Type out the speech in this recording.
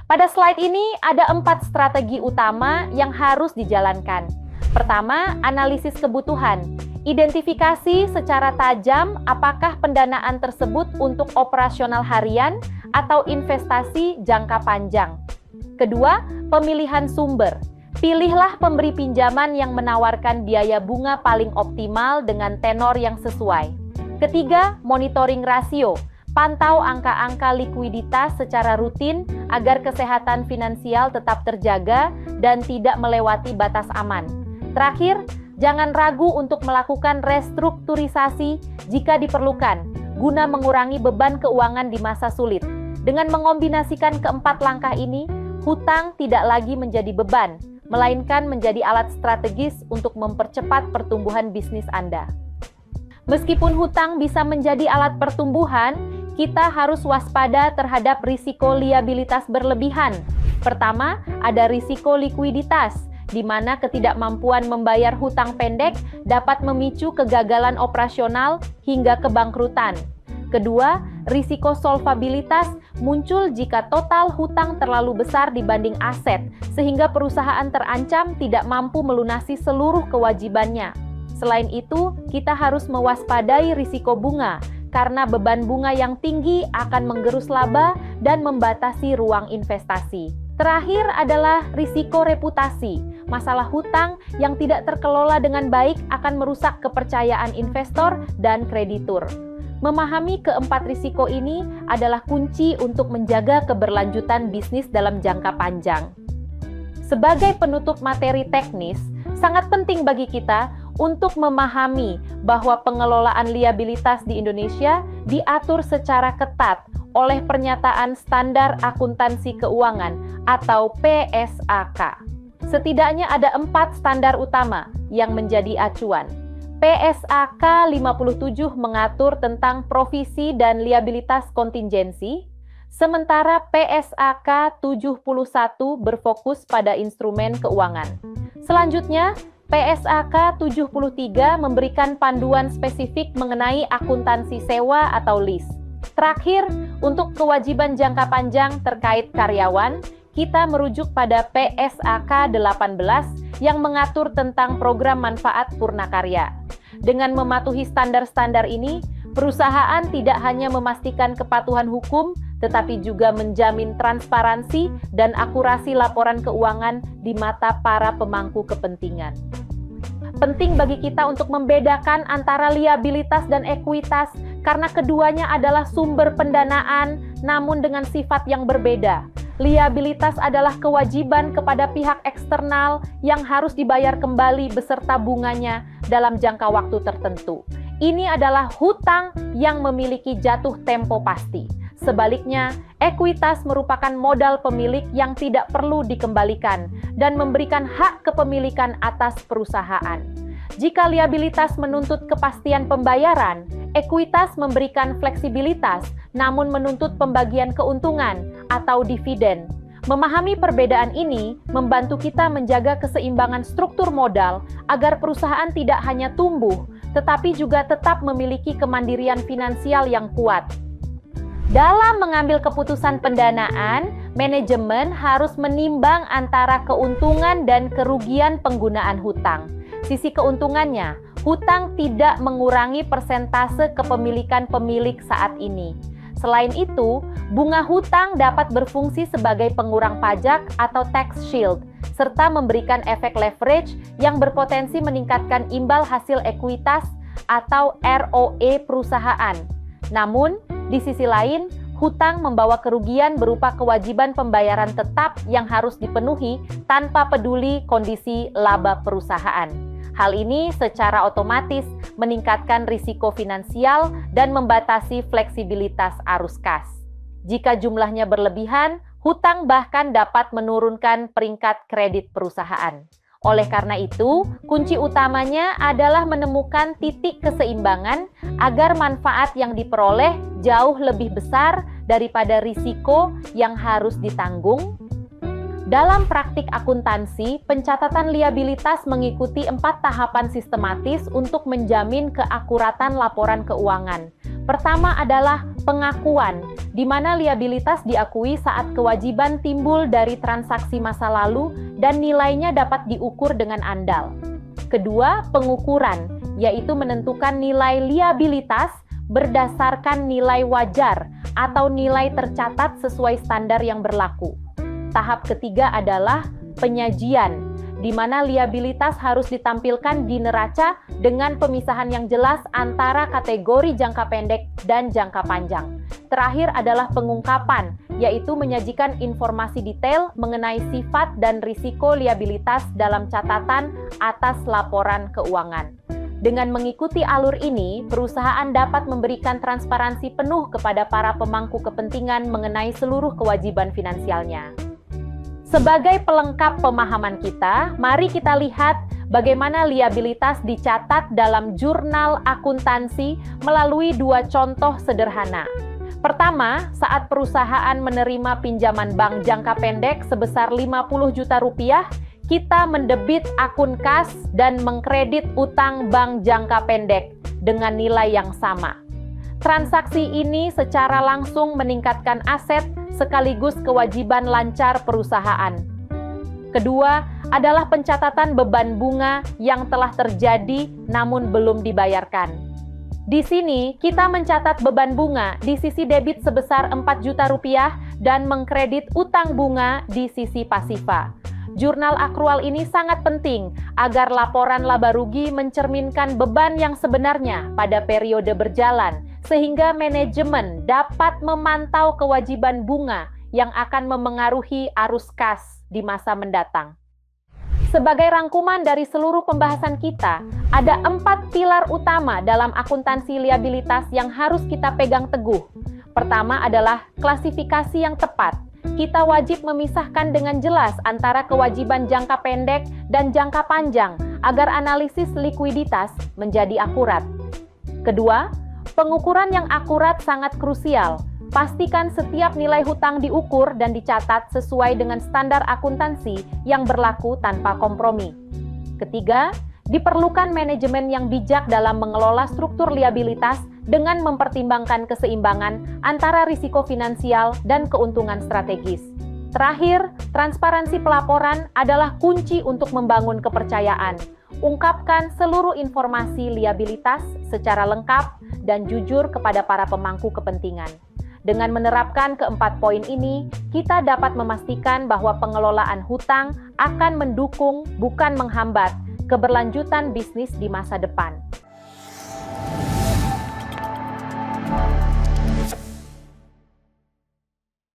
Pada slide ini ada 4 strategi utama yang harus dijalankan. Pertama, analisis kebutuhan. Identifikasi secara tajam apakah pendanaan tersebut untuk operasional harian atau investasi jangka panjang. Kedua, pemilihan sumber. Pilihlah pemberi pinjaman yang menawarkan biaya bunga paling optimal dengan tenor yang sesuai. Ketiga, monitoring rasio. Pantau angka-angka likuiditas secara rutin agar kesehatan finansial tetap terjaga dan tidak melewati batas aman. Terakhir, jangan ragu untuk melakukan restrukturisasi jika diperlukan, guna mengurangi beban keuangan di masa sulit. Dengan mengombinasikan keempat langkah ini, hutang tidak lagi menjadi beban, melainkan menjadi alat strategis untuk mempercepat pertumbuhan bisnis Anda. Meskipun hutang bisa menjadi alat pertumbuhan, kita harus waspada terhadap risiko liabilitas berlebihan. Pertama, ada risiko likuiditas, di mana ketidakmampuan membayar hutang pendek dapat memicu kegagalan operasional hingga kebangkrutan. Kedua, risiko solvabilitas muncul jika total hutang terlalu besar dibanding aset, sehingga perusahaan terancam tidak mampu melunasi seluruh kewajibannya. Selain itu, kita harus mewaspadai risiko bunga, karena beban bunga yang tinggi akan menggerus laba dan membatasi ruang investasi. Terakhir adalah risiko reputasi. Masalah hutang yang tidak terkelola dengan baik akan merusak kepercayaan investor dan kreditur. Memahami keempat risiko ini adalah kunci untuk menjaga keberlanjutan bisnis dalam jangka panjang. Sebagai penutup materi teknis, sangat penting bagi kita untuk memahami bahwa pengelolaan liabilitas di Indonesia diatur secara ketat oleh Pernyataan Standar Akuntansi Keuangan atau PSAK. Setidaknya ada 4 standar utama yang menjadi acuan. PSAK 57 mengatur tentang provisi dan liabilitas kontingensi, sementara PSAK 71 berfokus pada instrumen keuangan. Selanjutnya, PSAK 73 memberikan panduan spesifik mengenai akuntansi sewa atau lease. Terakhir, untuk kewajiban jangka panjang terkait karyawan, kita merujuk pada PSAK 18 yang mengatur tentang program manfaat purnakarya. Dengan mematuhi standar-standar ini, perusahaan tidak hanya memastikan kepatuhan hukum, tetapi juga menjamin transparansi dan akurasi laporan keuangan di mata para pemangku kepentingan. Penting bagi kita untuk membedakan antara liabilitas dan ekuitas karena keduanya adalah sumber pendanaan namun dengan sifat yang berbeda. Liabilitas adalah kewajiban kepada pihak eksternal yang harus dibayar kembali beserta bunganya dalam jangka waktu tertentu. Ini adalah hutang yang memiliki jatuh tempo pasti. Sebaliknya, ekuitas merupakan modal pemilik yang tidak perlu dikembalikan dan memberikan hak kepemilikan atas perusahaan. Jika liabilitas menuntut kepastian pembayaran, ekuitas memberikan fleksibilitas namun menuntut pembagian keuntungan atau dividen. Memahami perbedaan ini membantu kita menjaga keseimbangan struktur modal agar perusahaan tidak hanya tumbuh, tetapi juga tetap memiliki kemandirian finansial yang kuat. Dalam mengambil keputusan pendanaan, manajemen harus menimbang antara keuntungan dan kerugian penggunaan hutang. Sisi keuntungannya, hutang tidak mengurangi persentase kepemilikan pemilik saat ini. Selain itu, bunga hutang dapat berfungsi sebagai pengurang pajak atau tax shield, serta memberikan efek leverage yang berpotensi meningkatkan imbal hasil ekuitas atau ROE perusahaan. Namun, di sisi lain, hutang membawa kerugian berupa kewajiban pembayaran tetap yang harus dipenuhi tanpa peduli kondisi laba perusahaan. Hal ini secara otomatis meningkatkan risiko finansial dan membatasi fleksibilitas arus kas. Jika jumlahnya berlebihan, hutang bahkan dapat menurunkan peringkat kredit perusahaan. Oleh karena itu, kunci utamanya adalah menemukan titik keseimbangan agar manfaat yang diperoleh jauh lebih besar daripada risiko yang harus ditanggung. Dalam praktik akuntansi, pencatatan liabilitas mengikuti 4 tahapan sistematis untuk menjamin keakuratan laporan keuangan. Pertama adalah Pengakuan, di mana liabilitas diakui saat kewajiban timbul dari transaksi masa lalu dan nilainya dapat diukur dengan andal. Kedua, pengukuran, yaitu menentukan nilai liabilitas berdasarkan nilai wajar atau nilai tercatat sesuai standar yang berlaku. Tahap ketiga adalah penyajian, di mana liabilitas harus ditampilkan di neraca dengan pemisahan yang jelas antara kategori jangka pendek dan jangka panjang. Terakhir adalah pengungkapan, yaitu menyajikan informasi detail mengenai sifat dan risiko liabilitas dalam catatan atas laporan keuangan. Dengan mengikuti alur ini, perusahaan dapat memberikan transparansi penuh kepada para pemangku kepentingan mengenai seluruh kewajiban finansialnya. Sebagai pelengkap pemahaman kita, mari kita lihat bagaimana liabilitas dicatat dalam jurnal akuntansi melalui dua contoh sederhana. Pertama, saat perusahaan menerima pinjaman bank jangka pendek sebesar 50 juta rupiah, kita mendebit akun kas dan mengkredit utang bank jangka pendek dengan nilai yang sama. Transaksi ini secara langsung meningkatkan aset sekaligus kewajiban lancar perusahaan. Kedua adalah pencatatan beban bunga yang telah terjadi namun belum dibayarkan. Di sini kita mencatat beban bunga di sisi debit sebesar 4 juta rupiah dan mengkredit utang bunga di sisi pasifa. Jurnal akrual ini sangat penting agar laporan laba rugi mencerminkan beban yang sebenarnya pada periode berjalan, sehingga manajemen dapat memantau kewajiban bunga yang akan memengaruhi arus kas di masa mendatang. Sebagai rangkuman dari seluruh pembahasan kita, ada 4 pilar utama dalam akuntansi liabilitas yang harus kita pegang teguh. Pertama adalah klasifikasi yang tepat. Kita wajib memisahkan dengan jelas antara kewajiban jangka pendek dan jangka panjang agar analisis likuiditas menjadi akurat. Kedua, pengukuran yang akurat sangat krusial. Pastikan setiap nilai hutang diukur dan dicatat sesuai dengan standar akuntansi yang berlaku tanpa kompromi. Ketiga, diperlukan manajemen yang bijak dalam mengelola struktur liabilitas dengan mempertimbangkan keseimbangan antara risiko finansial dan keuntungan strategis. Terakhir, transparansi pelaporan adalah kunci untuk membangun kepercayaan. Ungkapkan seluruh informasi liabilitas secara lengkap dan jujur kepada para pemangku kepentingan. Dengan menerapkan keempat poin ini, kita dapat memastikan bahwa pengelolaan hutang akan mendukung, bukan menghambat, keberlanjutan bisnis di masa depan.